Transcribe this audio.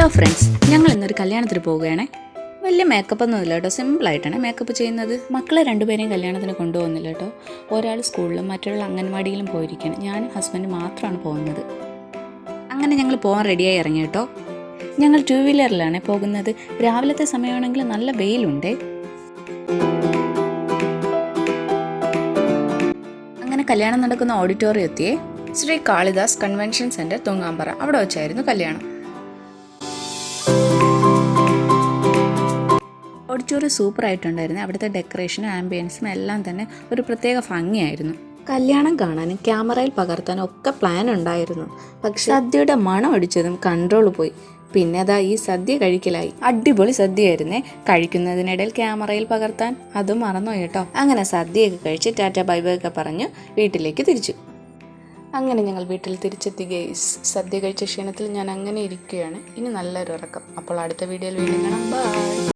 Hello friends, ഞങ്ങൾ ഇന്നൊരു കല്യാണത്തിന് പോവുകയാണേ. വലിയ മേക്കപ്പ് ഒന്നും ഇല്ല കേട്ടോ, സിമ്പിളായിട്ടാണ് മേക്കപ്പ് ചെയ്യുന്നത്. മക്കളെ രണ്ടുപേരെയും കല്യാണത്തിന് കൊണ്ടുപോകുന്നില്ല കേട്ടോ. ഒരാൾ സ്കൂളിലും മറ്റൊരാൾ അംഗൻവാടിയിലും പോയിരിക്കുകയാണ്. ഞാനും ഹസ്ബൻഡ് മാത്രമാണ് പോകുന്നത്. അങ്ങനെ ഞങ്ങൾ പോകാൻ റെഡിയായി ഇറങ്ങി കേട്ടോ. ഞങ്ങൾ 2 വീലറിലാണ് പോകുന്നത്. രാവിലത്തെ സമയമാണെങ്കിൽ നല്ല വെയിലുണ്ടേ. അങ്ങനെ കല്യാണം നടക്കുന്ന ഓഡിറ്റോറിയം എത്തിയേ. ശ്രീ കാളിദാസ് കൺവെൻഷൻ സെൻറ്റർ തൂങ്ങാമ്പറ, അവിടെ വെച്ചായിരുന്നു കല്യാണം. ഓഡിറ്റോറിയം സൂപ്പറായിട്ടുണ്ടായിരുന്നു. അവിടുത്തെ ഡെക്കറേഷനും ആംബിയൻസും എല്ലാം തന്നെ ഒരു പ്രത്യേക ഭംഗിയായിരുന്നു. കല്യാണം കാണാനും ക്യാമറയിൽ പകർത്താനും ഒക്കെ പ്ലാൻ ഉണ്ടായിരുന്നു. പക്ഷെ സദ്യയുടെ മണം അടിച്ചതും കൺട്രോൾ പോയി. പിന്നെ അതാ ഈ സദ്യ കഴിക്കലായി. അടിപൊളി സദ്യയായിരുന്നേ. കഴിക്കുന്നതിനിടയിൽ ക്യാമറയിൽ പകർത്താൻ അതും മറന്നു കേട്ടോ. അങ്ങനെ സദ്യയൊക്കെ കഴിച്ച് ടാറ്റ ബൈ ബൈ ഒക്കെ പറഞ്ഞു വീട്ടിലേക്ക് തിരിച്ചു. അങ്ങനെ ഞങ്ങൾ വീട്ടിൽ തിരിച്ചെത്തി ഗൈസ്. സദ്യ കഴിച്ച ക്ഷീണത്തിൽ ഞാൻ അങ്ങനെ ഇരിക്കുകയാണ്. ഇനി നല്ലൊരു ഉറക്കം. അപ്പോൾ അടുത്ത വീഡിയോയിൽ വീണ്ടും കാണാം. ബൈ.